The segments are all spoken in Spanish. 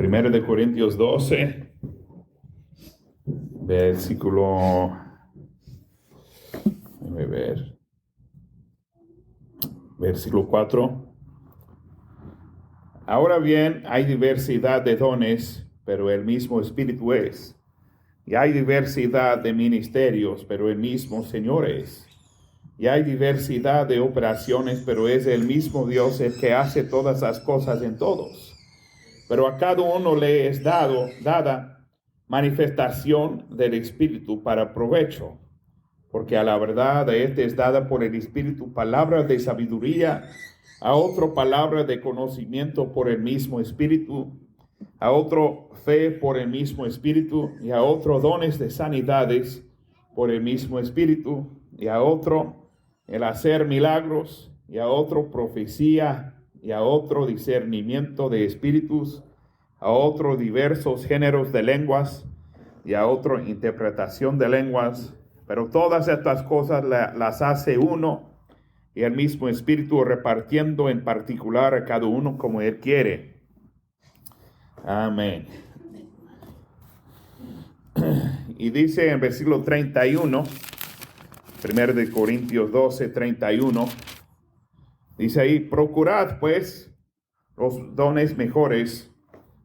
Primero de Corintios 12, versículo, déjame ver, versículo 4. Ahora bien, hay diversidad de dones, pero el mismo Espíritu es. Y hay diversidad de ministerios, pero el mismo Señor es. Y hay diversidad de operaciones, pero es el mismo Dios el que hace todas las cosas en todos. Pero a cada uno le es dada manifestación del Espíritu para provecho. Porque a la verdad de este es dada por el Espíritu palabra de sabiduría, a otro palabra de conocimiento por el mismo Espíritu, a otro fe por el mismo Espíritu, y a otro dones de sanidades por el mismo Espíritu, y a otro el hacer milagros, y a otro profecía, y a otro discernimiento de espíritus, a otro diversos géneros de lenguas, y a otro interpretación de lenguas. Pero todas estas cosas las hace uno, y el mismo Espíritu repartiendo en particular a cada uno como Él quiere. Amén. Y dice en versículo 31, 1 de Corintios 12, 31, dice ahí: procurad pues los dones mejores,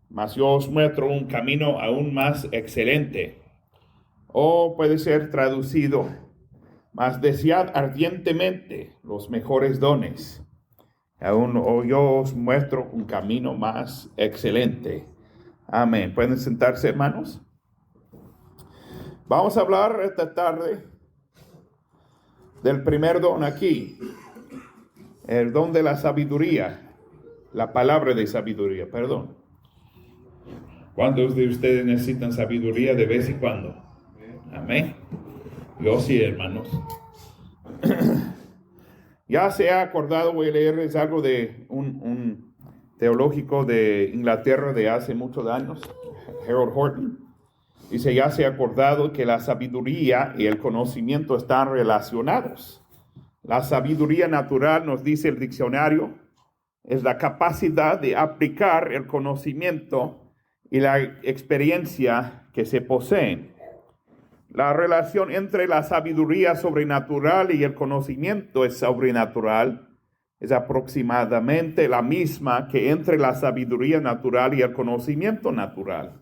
mas yo os muestro un camino aún más excelente. O puede ser traducido: mas desead ardientemente los mejores dones. Aún yo os muestro un camino más excelente. Amén. ¿Pueden sentarse, hermanos? Vamos a hablar esta tarde del primer don aquí, el don de la sabiduría, la palabra de sabiduría, perdón. ¿Cuántos de ustedes necesitan sabiduría de vez en cuando? Amén. Yo sí, hermanos. Ya se ha acordado, voy a leerles algo de un teológico de Inglaterra de hace muchos años, Harold Horton. Dice: ya se ha acordado que la sabiduría y el conocimiento están relacionados. La sabiduría natural, nos dice el diccionario, es la capacidad de aplicar el conocimiento y la experiencia que se poseen. La relación entre la sabiduría sobrenatural y el conocimiento es sobrenatural. Es aproximadamente la misma que entre la sabiduría natural y el conocimiento natural.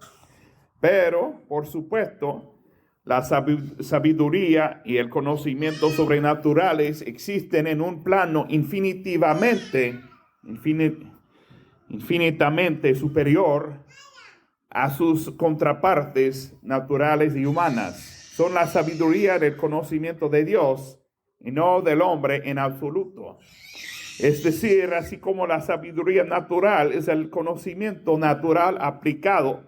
Pero, por supuesto, la sabiduría y el conocimiento sobrenaturales existen en un plano infinitamente superior a sus contrapartes naturales y humanas. Son la sabiduría del conocimiento de Dios y no del hombre en absoluto. Es decir, así como la sabiduría natural es el conocimiento natural aplicado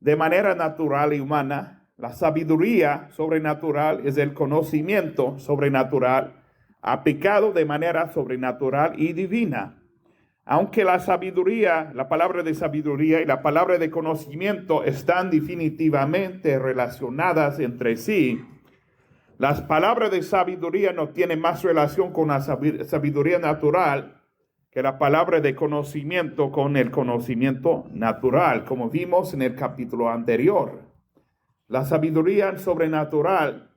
de manera natural y humana, la sabiduría sobrenatural es el conocimiento sobrenatural aplicado de manera sobrenatural y divina. Aunque la sabiduría, la palabra de sabiduría y la palabra de conocimiento están definitivamente relacionadas entre sí, las palabras de sabiduría no tienen más relación con la sabiduría natural que la palabra de conocimiento con el conocimiento natural, como vimos en el capítulo anterior. La sabiduría sobrenatural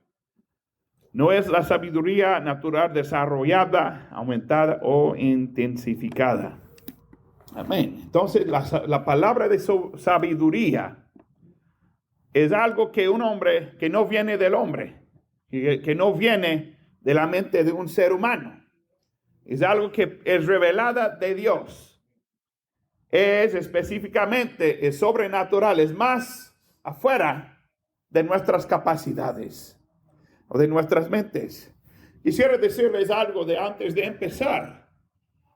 no es la sabiduría natural desarrollada, aumentada o intensificada. Amén. Entonces, la palabra de sabiduría es algo que un hombre, que no viene del hombre, que no viene de la mente de un ser humano. Es algo que es revelada de Dios. Es específicamente, es sobrenatural, es más afuera de nuestras capacidades o de nuestras mentes. Quisiera decirles algo de antes de empezar,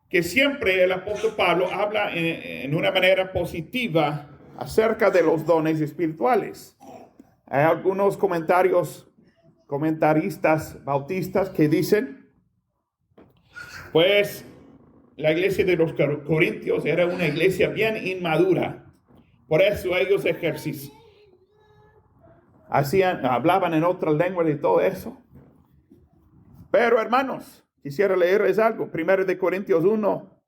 que siempre el apóstol Pablo habla en una manera positiva acerca de los dones espirituales. Hay algunos comentaristas bautistas que dicen: pues la iglesia de los Corintios era una iglesia bien inmadura. Por eso ellos hablaban en otras lenguas y todo eso. Pero, hermanos, quisiera leerles algo. 1 de Corintios 1,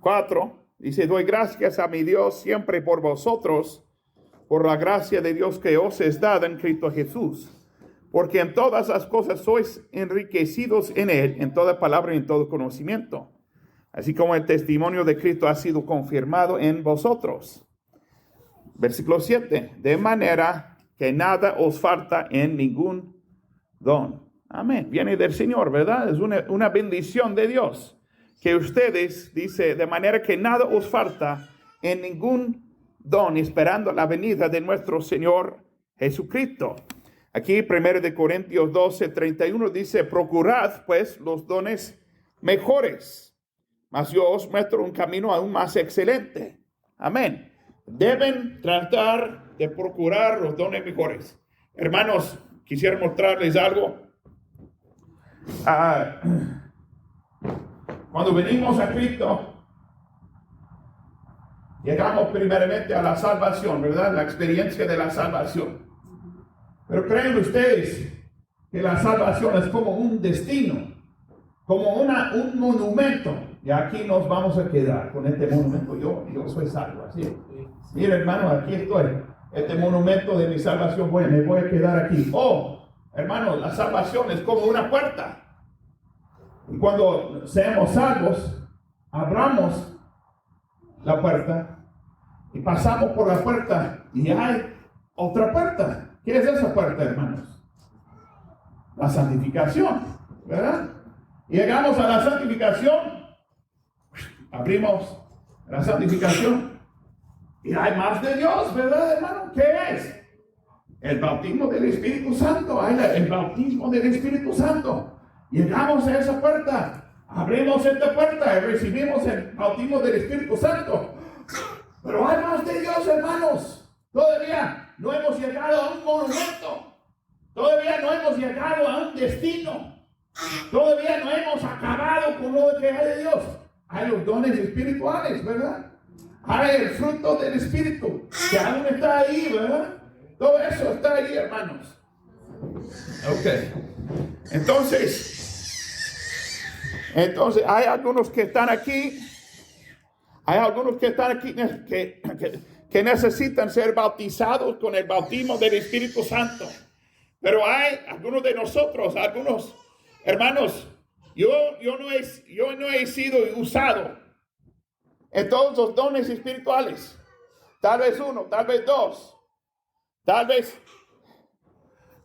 4. Dice, doy gracias a mi Dios siempre por vosotros, por la gracia de Dios que os es dada en Cristo Jesús. Porque en todas las cosas sois enriquecidos en él, en toda palabra y en todo conocimiento. Así como el testimonio de Cristo ha sido confirmado en vosotros. Versículo 7. De manera que nada os falta en ningún don. Amén. Viene del Señor, ¿verdad? Es una bendición de Dios. Que ustedes, dice, de manera que nada os falta en ningún don, esperando la venida de nuestro Señor Jesucristo. Aquí, 1 Corintios 12:31 dice, procurad pues los dones mejores, mas yo os muestro un camino aún más excelente. Amén. Deben tratar de procurar los dones mejores. Hermanos, quisiera mostrarles algo. Cuando venimos a Cristo, llegamos primeramente a la salvación, ¿verdad? La experiencia de la salvación. Pero creen ustedes que la salvación es como un destino, como un monumento. Y aquí nos vamos a quedar con este monumento. Yo soy salvo, así. Mira, hermano, aquí estoy. Este monumento de mi salvación, bueno, me voy a quedar aquí. Oh, hermano, la salvación es como una puerta. Y cuando seamos salvos, abramos la puerta y pasamos por la puerta y hay otra puerta. ¿Qué es esa puerta, hermanos? La santificación, ¿verdad? Y llegamos a la santificación, abrimos la santificación y hay más de Dios, ¿verdad, hermano? ¿Qué es? El bautismo del Espíritu Santo. Hay el bautismo del Espíritu Santo. Llegamos a esa puerta, abrimos esta puerta y recibimos el bautismo del Espíritu Santo. Pero hay más de Dios, hermanos. Todavía no hemos llegado a un monumento. Todavía no hemos llegado a un destino. Todavía no hemos acabado con lo que hay de Dios. Hay los dones espirituales, ¿verdad? Hay el fruto del Espíritu que aún está ahí, ¿verdad? Todo eso está ahí, hermanos. Ok. Entonces hay algunos que están aquí. Hay algunos que están aquí que necesitan ser bautizados con el bautismo del Espíritu Santo. Pero hay algunos de nosotros, algunos hermanos, yo no he sido usado en todos los dones espirituales. Tal vez uno, tal vez dos, tal vez.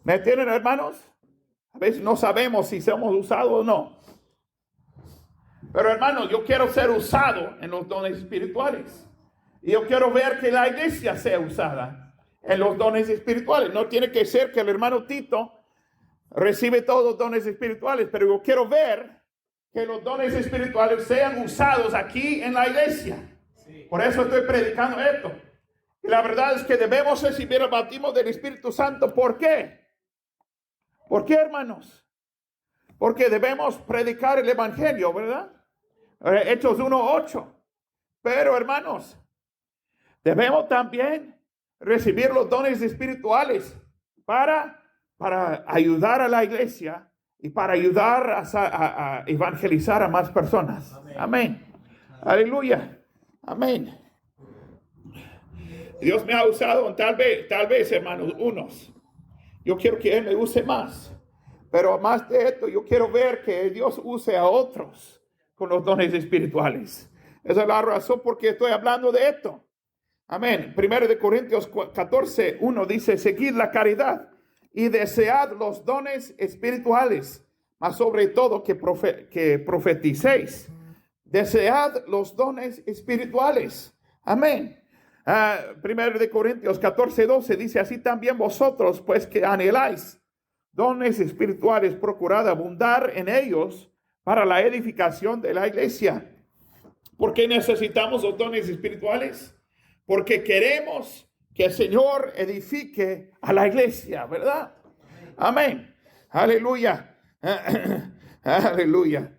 ¿Me entienden, hermanos? A veces no sabemos si somos usados o no. Pero hermanos, yo quiero ser usado en los dones espirituales. Y yo quiero ver que la iglesia sea usada en los dones espirituales. No tiene que ser que el hermano Tito recibe todos los dones espirituales, pero yo quiero ver que los dones espirituales sean usados aquí en la iglesia. Por eso estoy predicando esto. Y la verdad es que debemos recibir el bautismo del Espíritu Santo. ¿Por qué? ¿Por qué, hermanos? Porque debemos predicar el evangelio, ¿verdad? Hechos 1:8. Pero, hermanos, debemos también recibir los dones espirituales para ayudar a la iglesia y para ayudar a evangelizar a más personas. Amén. Amén. Aleluya. Amén. Dios me ha usado tal vez, hermanos, unos. Yo quiero que Él me use más. Pero más de esto, yo quiero ver que Dios use a otros con los dones espirituales. Esa es la razón por qué estoy hablando de esto. Amén. 1 Corintios 14:1 dice, seguid la caridad y desead los dones espirituales, mas sobre todo que profeticéis. Desead los dones espirituales. Amén. 1 Corintios 14:12 dice, así también vosotros, pues que anheláis dones espirituales, procurad abundar en ellos para la edificación de la iglesia. ¿Por qué necesitamos los dones espirituales? Porque queremos que el Señor edifique a la iglesia, ¿verdad? Amén. Aleluya. Aleluya.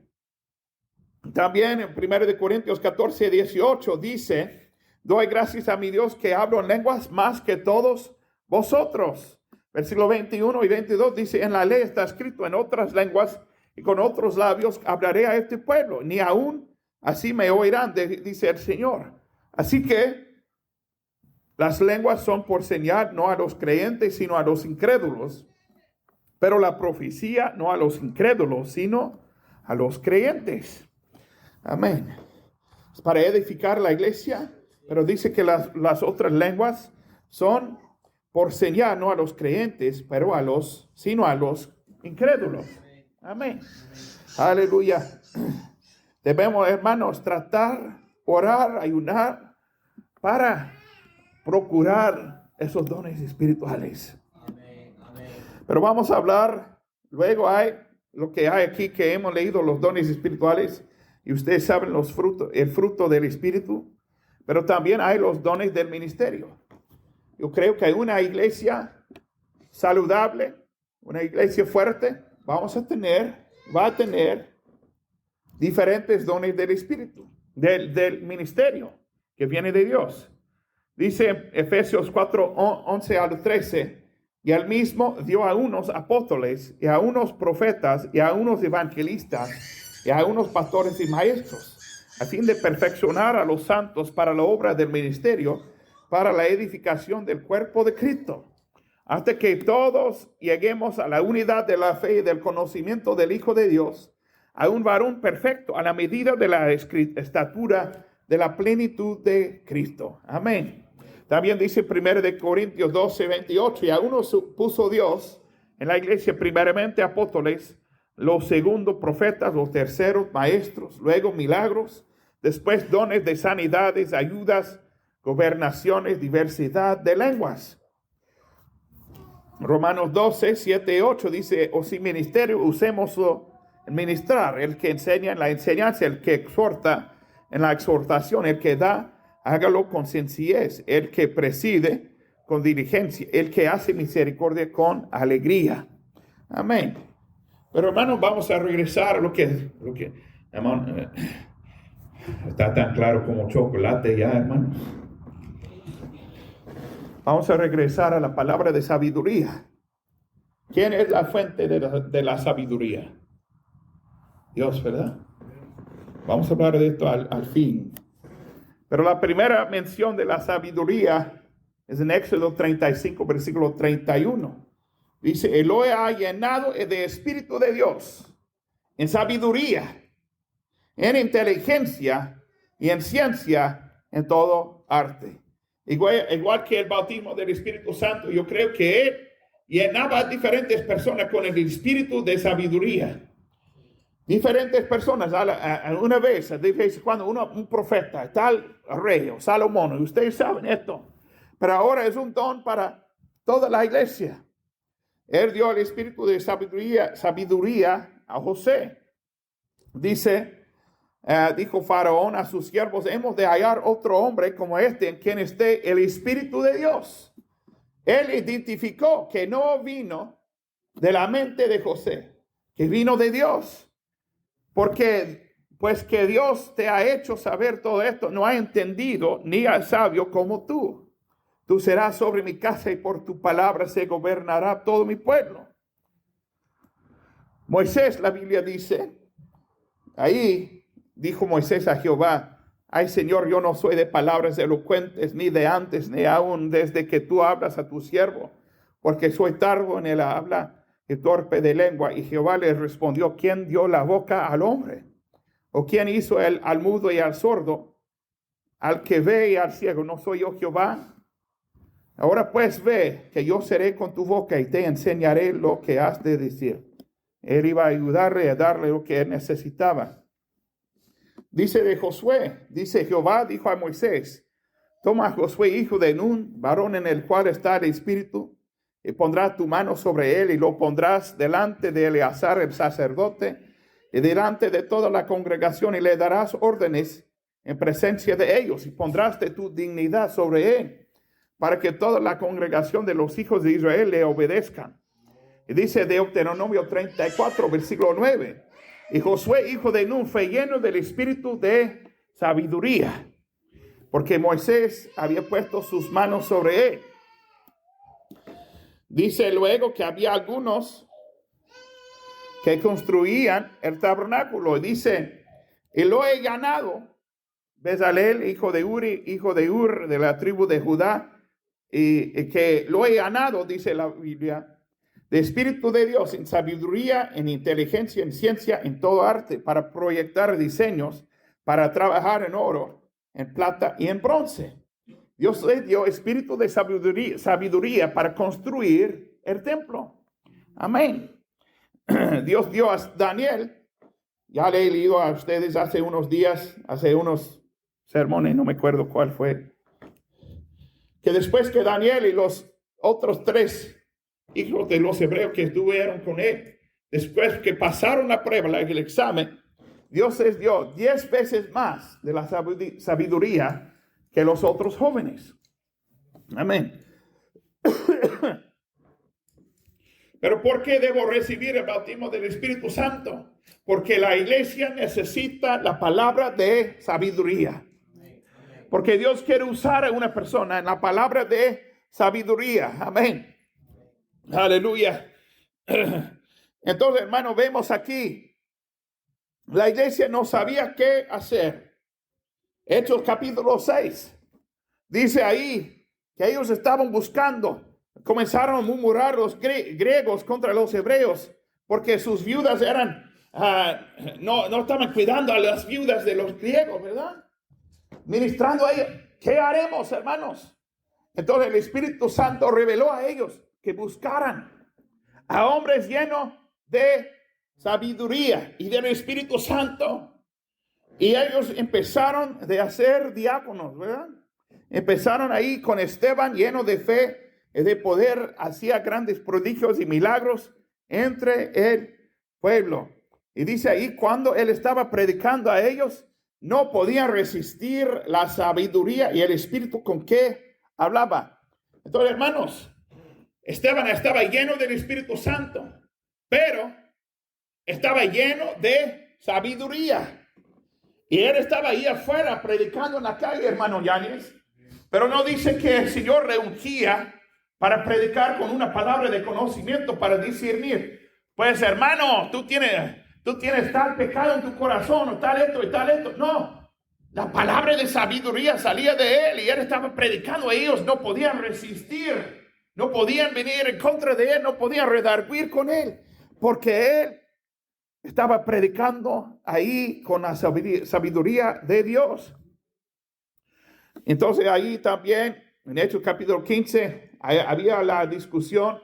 También en 1 Corintios 14:18 dice, doy gracias a mi Dios que hablo en lenguas más que todos vosotros. Versículo 21 y 22 dice, en la ley está escrito en otras lenguas y con otros labios hablaré a este pueblo. Ni aún así me oirán, dice el Señor. Así que las lenguas son por señal no a los creyentes, sino a los incrédulos. Pero la profecía no a los incrédulos, sino a los creyentes. Amén. Es para edificar la iglesia, pero dice que las otras lenguas son por señal no a los creyentes, pero sino a los incrédulos. Amén. Aleluya. Debemos, hermanos, tratar, orar, ayunar para procurar esos dones espirituales. Pero vamos a hablar, luego hay lo que hay aquí que hemos leído, los dones espirituales, y ustedes saben el fruto del Espíritu, pero también hay los dones del ministerio. Yo creo que hay una iglesia saludable, una iglesia fuerte, va a tener diferentes dones del Espíritu, del ministerio que viene de Dios. Dice Efesios 4, 11 al 13, y al mismo dio a unos apóstoles, y a unos profetas, y a unos evangelistas, y a unos pastores y maestros, a fin de perfeccionar a los santos para la obra del ministerio, para la edificación del cuerpo de Cristo, hasta que todos lleguemos a la unidad de la fe y del conocimiento del Hijo de Dios, a un varón perfecto, a la medida de la estatura de la plenitud de Cristo. Amén. También dice 1 Corintios 12, 28, y a uno puso Dios en la iglesia primeramente apóstoles, los segundos profetas, los terceros maestros, luego milagros, después dones de sanidades, ayudas, gobernaciones, diversidad de lenguas. Romanos 12, 7 y 8 dice, o si ministerio, usemos el ministrar, el que enseña en la enseñanza, el que exhorta en la exhortación, el que da, hágalo con sencillez, el que preside con diligencia, el que hace misericordia con alegría. Amén. Pero hermanos, vamos a regresar a lo que hermano, está tan claro como chocolate ya, hermanos. Vamos a regresar a la palabra de sabiduría. ¿Quién es la fuente de la sabiduría? Dios, ¿verdad? Vamos a hablar de esto al fin. Pero la primera mención de la sabiduría es en Éxodo 35, versículo 31. Dice, Elohe ha llenado de espíritu de Dios, en sabiduría, en inteligencia y en ciencia, en todo arte. Igual que el bautismo del Espíritu Santo, yo creo que él llenaba a diferentes personas con el espíritu de sabiduría. Diferentes personas, una vez, de vez en cuando, un profeta, tal rey o Salomón, y ustedes saben esto, pero ahora es un don para toda la iglesia. Él dio el espíritu de sabiduría a José. Dijo Faraón a sus siervos, hemos de hallar otro hombre como este en quien esté el espíritu de Dios. Él identificó que no vino de la mente de José, que vino de Dios. Porque, pues que Dios te ha hecho saber todo esto, no ha entendido ni al sabio como tú. Tú serás sobre mi casa y por tu palabra se gobernará todo mi pueblo. Moisés, la Biblia dice, ahí dijo Moisés a Jehová, ay Señor, yo no soy de palabras elocuentes, ni de antes, ni aún desde que tú hablas a tu siervo, porque soy tardo en el habla y torpe de lengua. Y Jehová le respondió, ¿quién dio la boca al hombre? ¿O quién hizo al mudo y al sordo? Al que ve y al ciego, ¿no soy yo Jehová? Ahora pues ve que yo seré con tu boca y te enseñaré lo que has de decir. Él iba a ayudarle a darle lo que él necesitaba. Dice de Josué, dice Jehová, dijo a Moisés, toma a Josué, hijo de Nun, varón en el cual está el Espíritu, y pondrás tu mano sobre él y lo pondrás delante de Eleazar el sacerdote y delante de toda la congregación y le darás órdenes en presencia de ellos y pondrás de tu dignidad sobre él para que toda la congregación de los hijos de Israel le obedezcan. Y dice Deuteronomio 34, versículo 9, y Josué, hijo de Nun, fue lleno del espíritu de sabiduría, porque Moisés había puesto sus manos sobre él. Dice luego que había algunos que construían el tabernáculo. Dice y lo he ganado. Bezalel, hijo de Uri, hijo de Ur, de la tribu de Judá, y que lo he ganado, dice la Biblia, de Espíritu de Dios, en sabiduría, en inteligencia, en ciencia, en todo arte, para proyectar diseños, para trabajar en oro, en plata y en bronce. Dios le dio espíritu de sabiduría para construir el templo. Amén. Dios dio a Daniel, ya le he leído a ustedes hace unos días, hace unos sermones, no me acuerdo cuál fue, que después que Daniel y los otros 3 hijos de los hebreos que estuvieron con él, después que pasaron la prueba, el examen, Dios les dio 10 veces más de la sabiduría que los otros jóvenes. Amén. Pero ¿por qué debo recibir el bautismo del Espíritu Santo? Porque la iglesia necesita la palabra de sabiduría. Porque Dios quiere usar a una persona en la palabra de sabiduría. Amén. Aleluya. Entonces, hermano, vemos aquí, la iglesia no sabía qué hacer. Hechos capítulo 6. Dice ahí que ellos estaban buscando, comenzaron a murmurar los griegos contra los hebreos, porque sus viudas eran, no estaban cuidando a las viudas de los griegos, ¿verdad? Ministrando a ellos. ¿Qué haremos, hermanos? Entonces el Espíritu Santo reveló a ellos que buscaran a hombres llenos de sabiduría y del Espíritu Santo. Y ellos empezaron de hacer diáconos, ¿verdad? Empezaron ahí con Esteban, lleno de fe y de poder, hacía grandes prodigios y milagros entre el pueblo. Y dice ahí, cuando él estaba predicando a ellos, no podían resistir la sabiduría y el espíritu con que hablaba. Entonces, hermanos, Esteban estaba lleno del Espíritu Santo, pero estaba lleno de sabiduría. Y él estaba ahí afuera predicando en la calle, hermano Yáñez. Pero no dice que el Señor le ungía para predicar con una palabra de conocimiento, para discernir. Pues, hermano, tú tienes tal pecado en tu corazón, o tal esto y tal esto. No, la palabra de sabiduría salía de él y él estaba predicando a ellos. No podían resistir, no podían venir en contra de él, no podían redarguir con él, porque él estaba predicando ahí con la sabiduría de Dios. Entonces ahí también, en Hechos capítulo 15, había la discusión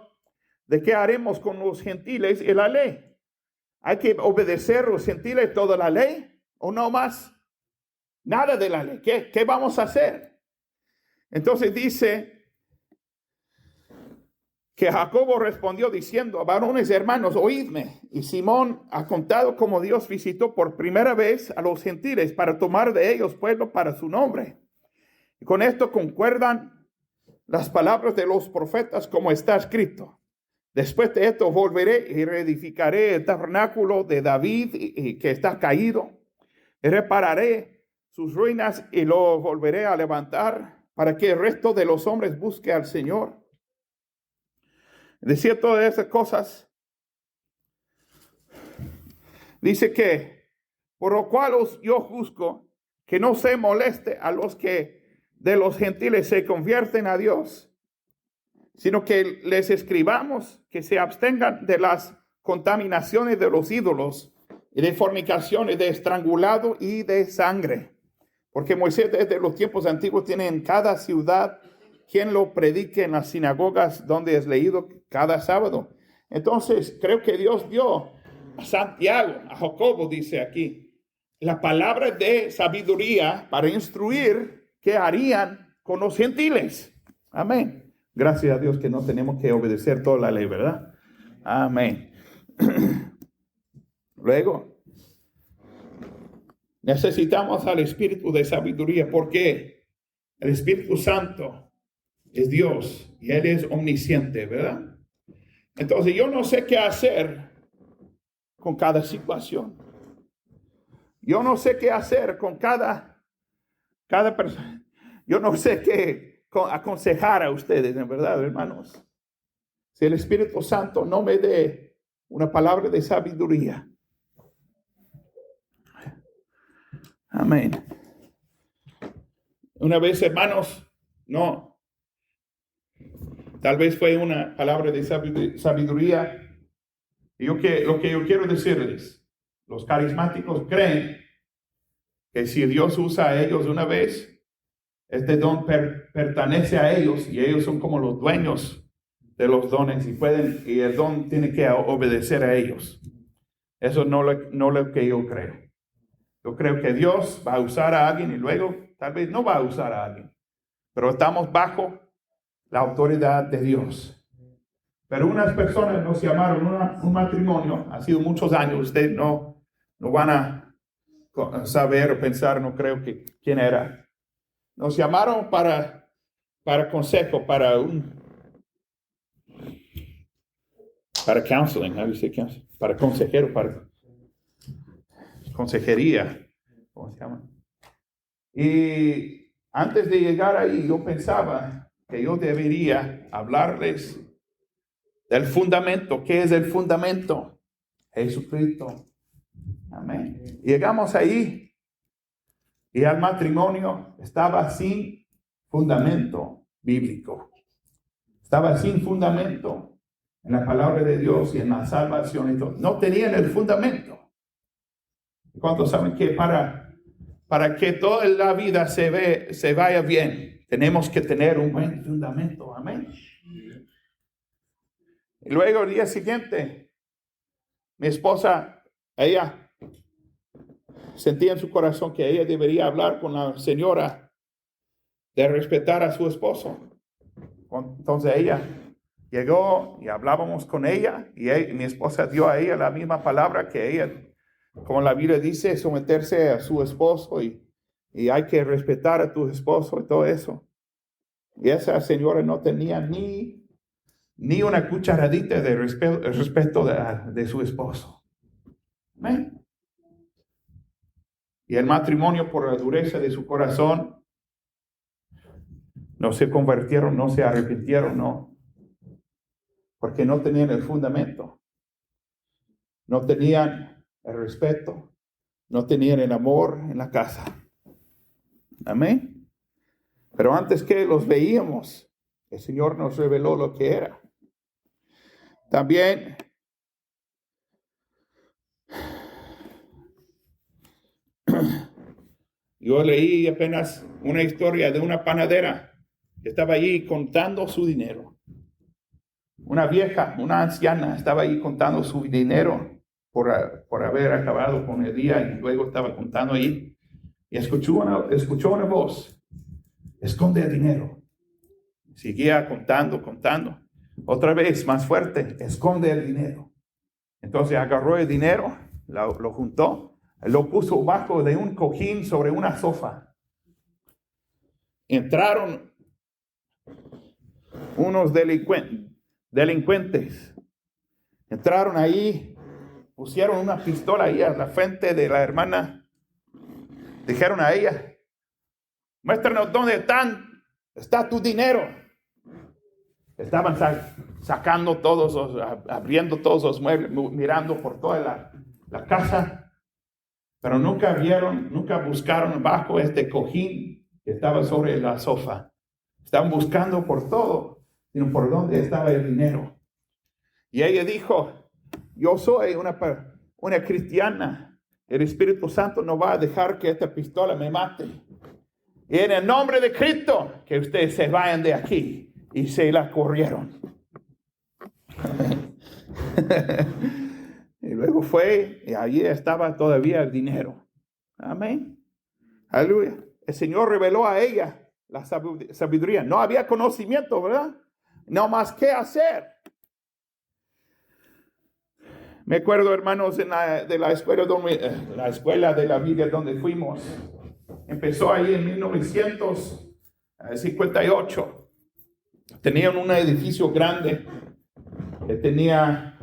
de qué haremos con los gentiles y la ley. ¿Hay que obedecer los gentiles toda la ley o no más? Nada de la ley. ¿Qué vamos a hacer? Entonces dice que Jacobo respondió diciendo: varones hermanos, oídme. Y Simón ha contado cómo Dios visitó por primera vez a los gentiles para tomar de ellos pueblo para su nombre. Y con esto concuerdan las palabras de los profetas, como está escrito: después de esto volveré y reedificaré el tabernáculo de David y que está caído, y repararé sus ruinas y lo volveré a levantar, para que el resto de los hombres busque al Señor. Decía todas esas cosas. Dice que, por lo cual yo juzgo que no se moleste a los que de los gentiles se convierten a Dios, sino que les escribamos que se abstengan de las contaminaciones de los ídolos y de fornicaciones, de estrangulado y de sangre. Porque Moisés desde los tiempos antiguos tiene en cada ciudad quien lo predique en las sinagogas donde es leído cada sábado. Entonces creo que Dios dio a Santiago, a Jacobo, dice aquí, la palabra de sabiduría para instruir qué harían con los gentiles. Amén. Gracias a Dios que no tenemos que obedecer toda la ley, ¿verdad? Amén. Luego, necesitamos al Espíritu de sabiduría. ¿Por qué? El Espíritu Santo es Dios y Él es omnisciente, ¿verdad? Entonces yo no sé qué hacer con cada situación. Yo no sé qué hacer con cada persona. Yo no sé qué aconsejar a ustedes, en verdad, hermanos. Si el Espíritu Santo no me dé una palabra de sabiduría, Amén. Una vez, hermanos, no, tal vez fue una palabra de sabiduría. Lo que yo quiero decirles, los carismáticos creen que si Dios usa a ellos una vez, este don pertenece a ellos y ellos son como los dueños de los dones y el don tiene que obedecer a ellos. Eso no lo que yo creo. Yo creo que Dios va a usar a alguien y luego tal vez no va a usar a alguien, pero estamos bajo la autoridad de Dios. Pero unas personas nos llamaron un matrimonio, ha sido muchos años, ustedes no van a saber o pensar, no creo que quién era. Nos llamaron para consejo, para counseling, how do you say counseling? Para consejero, para consejería, ¿cómo se llama? Y antes de llegar ahí, yo pensaba que yo debería hablarles del fundamento. ¿Qué es el fundamento? Jesucristo. Amén. Llegamos ahí y el matrimonio estaba sin fundamento bíblico. Estaba sin fundamento en la palabra de Dios y en la salvación y todo. No tenían el fundamento. ¿Cuántos saben que para que toda la vida se vaya bien, tenemos que tener un buen fundamento? Amén. Y luego el día siguiente, mi esposa, ella sentía en su corazón que ella debería hablar con la señora de respetar a su esposo. Entonces ella llegó y hablábamos con ella y mi esposa dio a ella la misma palabra que ella, como la Biblia dice, someterse a su esposo y hay que respetar a tu esposo y todo eso. Y esa señora no tenía ni una cucharadita de respeto de su esposo. ¿Amén? Y el matrimonio, por la dureza de su corazón, no se convirtieron, no se arrepintieron, no. Porque no tenían el fundamento. No tenían el respeto. No tenían el amor en la casa. Amén. Pero antes que los veíamos, el Señor nos reveló lo que era. También yo leí apenas una historia de una panadera que estaba allí contando su dinero. Una vieja, una anciana, estaba allí contando su dinero por haber acabado con el día y luego estaba contando allí. Y escuchó una voz: esconde el dinero. Seguía contando. Otra vez, más fuerte: esconde el dinero. Entonces agarró el dinero, lo juntó, lo puso bajo de un cojín sobre una sofá. Entraron unos delincuentes. Entraron ahí, pusieron una pistola ahí a la frente de la hermana. Dijeron a ella: muéstranos dónde está tu dinero. Estaban sacando abriendo todos los muebles, mirando por toda la casa, pero nunca buscaron bajo este cojín que estaba sobre la sofá. Estaban buscando por todo, sino por dónde estaba el dinero. Y ella dijo: yo soy una cristiana. El Espíritu Santo no va a dejar que esta pistola me mate. Y en el nombre de Cristo, que ustedes se vayan de aquí. Y se la corrieron. Y luego fue, y allí estaba todavía el dinero. Amén. Aleluya. El Señor reveló a ella la sabiduría. No había conocimiento, ¿verdad? No más qué hacer. Me acuerdo, hermanos, de la escuela de la Biblia donde fuimos. Empezó ahí en 1958. Tenían un edificio grande que tenía,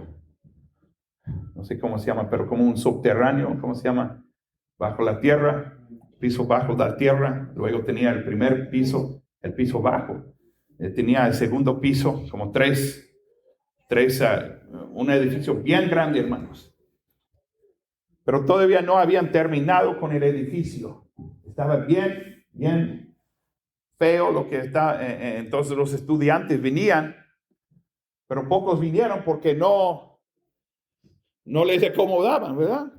no sé cómo se llama, pero como un subterráneo, ¿cómo se llama? Bajo la tierra, piso bajo de la tierra. Luego tenía el primer piso, el piso bajo. Tenía el segundo piso, como un edificio bien grande, hermanos. pero todavía no habían terminado con el edificio. Estaba bien feo lo que está. Entonces los estudiantes venían, pero pocos vinieron porque no les acomodaban, ¿verdad?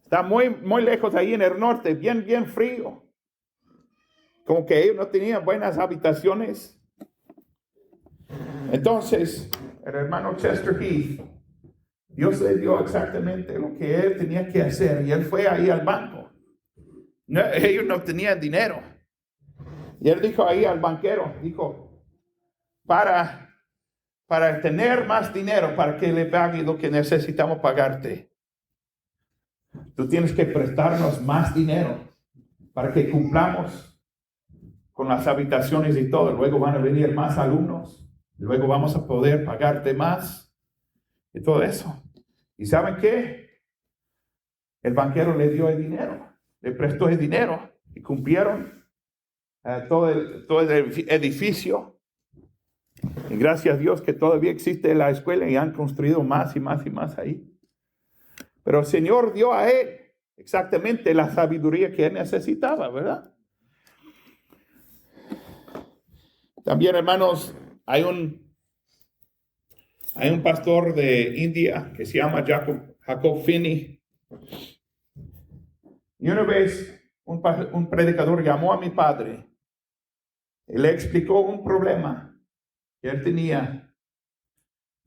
Está muy lejos ahí en el norte, bien frío. Como que ellos no tenían buenas habitaciones. Entonces, el hermano Chester Heath, Dios le dio exactamente lo que él tenía que hacer. Y él fue ahí al banco. Ellos no tenían dinero. Y él dijo ahí al banquero, dijo, para tener más dinero, para que le pague lo que necesitamos pagarte, tú tienes que prestarnos más dinero para que cumplamos con las habitaciones y todo. Luego van a venir más alumnos. Luego vamos a poder pagarte más y todo eso. ¿Y saben qué? El banquero le dio el dinero, le prestó el dinero y cumplieron todo el edificio. Y gracias a Dios que todavía existe la escuela y han construido más y más ahí. Pero el Señor dio a él exactamente la sabiduría que él necesitaba, ¿verdad? También, hermanos, hay un pastor de India que se llama Jacob Finney. Y una vez un predicador llamó a mi padre y le explicó un problema que él tenía.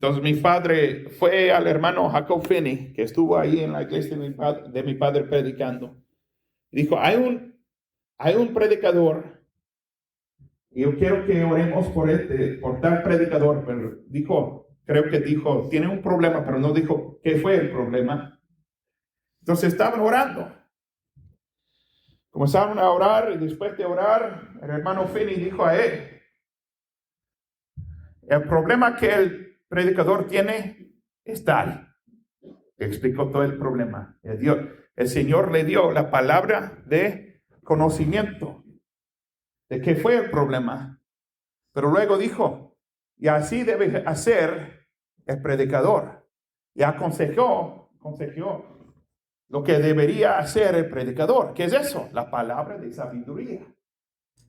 Entonces mi padre fue al hermano Jacob Finney, que estuvo ahí en la iglesia de mi padre predicando. Y dijo, hay un predicador. Y yo quiero que oremos por tal predicador, pero tiene un problema, pero no dijo qué fue el problema. Entonces estaban orando. Comenzaron a orar y después de orar, el hermano Finney dijo a él, el problema que el predicador tiene es tal. Explicó todo el problema. El Señor le dio la palabra de conocimiento de qué fue el problema. Pero luego dijo, y así debe hacer el predicador. Y aconsejó lo que debería hacer el predicador. ¿Qué es eso? La palabra de sabiduría.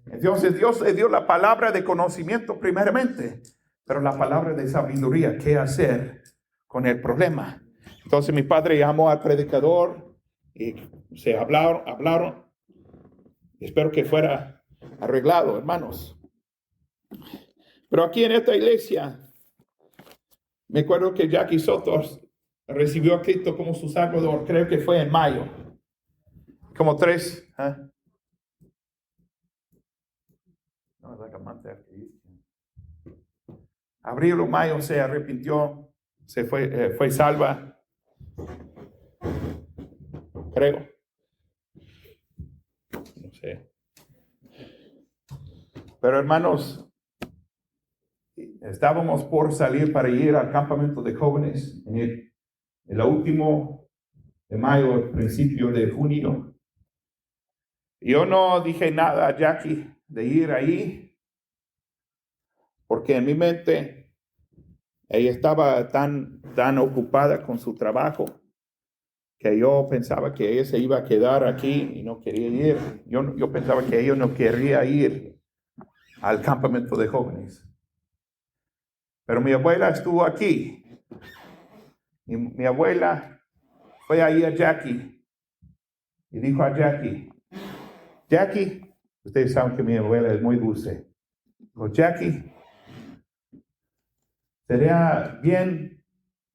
Entonces Dios le dio la palabra de conocimiento primeramente, pero la palabra de sabiduría, ¿qué hacer con el problema? Entonces mi padre llamó al predicador y se hablaron. Espero que fuera arreglado, hermanos. Pero aquí en esta iglesia, me acuerdo que Jackie Sotos recibió a Cristo como su Salvador, creo que fue en mayo. Como 3. Abril o mayo se arrepintió, fue salva. Creo. No sé. Pero hermanos, estábamos por salir para ir al campamento de jóvenes en el último de mayo, el principio de junio. Yo no dije nada a Jackie de ir ahí, porque en mi mente ella estaba tan ocupada con su trabajo que yo pensaba que ella se iba a quedar aquí y no quería ir. Yo pensaba que ella no quería ir al campamento de jóvenes. Pero mi abuela estuvo aquí. Y mi abuela fue ahí a Jackie y dijo a Jackie, ustedes saben que mi abuela es muy dulce. Dijo, Jackie, sería bien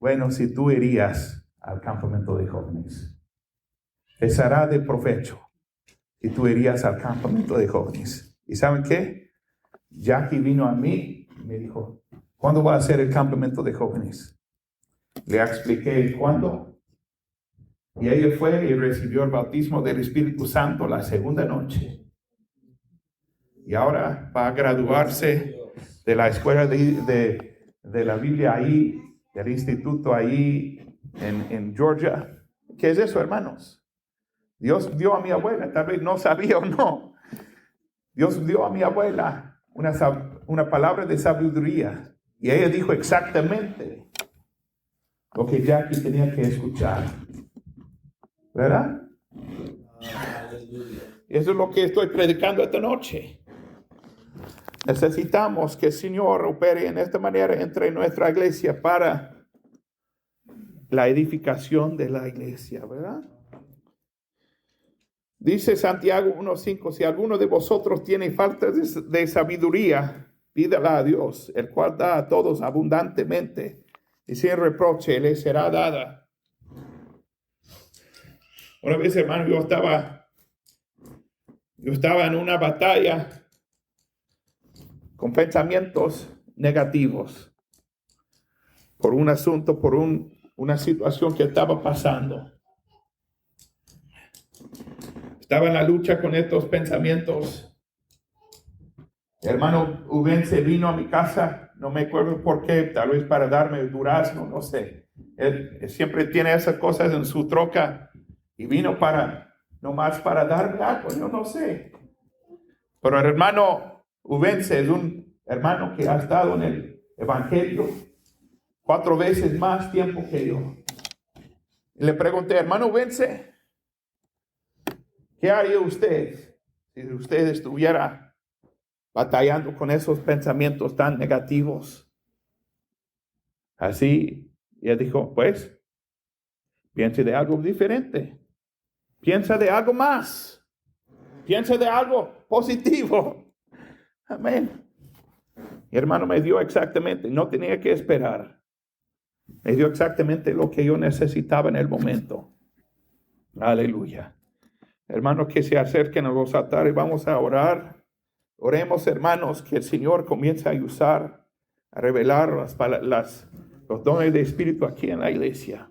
bueno si tú irías al campamento de jóvenes. Te será de provecho si tú irías al campamento de jóvenes. ¿Y saben qué? Jackie vino a mí y me dijo, ¿cuándo va a ser el campamento de jóvenes? Le expliqué cuándo. Y ella fue y recibió el bautismo del Espíritu Santo la segunda noche. Y ahora va a graduarse de la escuela de la Biblia ahí, del instituto ahí en Georgia. ¿Qué es eso, hermanos? Dios dio a mi abuela, tal vez no sabía o no. Dios dio a mi abuela una palabra de sabiduría. Y ella dijo exactamente lo que Jackie tenía que escuchar. ¿Verdad? Eso es lo que estoy predicando esta noche. Necesitamos que el Señor opere en esta manera entre nuestra iglesia para la edificación de la iglesia, ¿verdad? Dice Santiago 1:5, si alguno de vosotros tiene falta de sabiduría, pídala a Dios, el cual da a todos abundantemente y sin reproche le será dada. Una vez, hermano, yo estaba en una batalla con pensamientos negativos por un asunto, por una situación que estaba pasando. Estaba en la lucha con estos pensamientos. El hermano Ubense vino a mi casa, no me acuerdo por qué, tal vez para darme el durazno, no sé. Él siempre tiene esas cosas en su troca y vino nomás para darme algo, yo no sé. Pero el hermano Ubense es un hermano que ha estado en el evangelio 4 veces más tiempo que yo. Y le pregunté, hermano Ubense, ¿qué haría usted si usted estuviera batallando con esos pensamientos tan negativos? Así, y él dijo, pues, piense de algo diferente. Piensa de algo más. Piensa de algo positivo. Amén. Mi hermano me dio exactamente, no tenía que esperar. Me dio exactamente lo que yo necesitaba en el momento. Aleluya. Hermanos, que se acerquen a los altares, vamos a orar. Oremos, hermanos, que el Señor comience a usar, a revelar los dones de Espíritu aquí en la iglesia.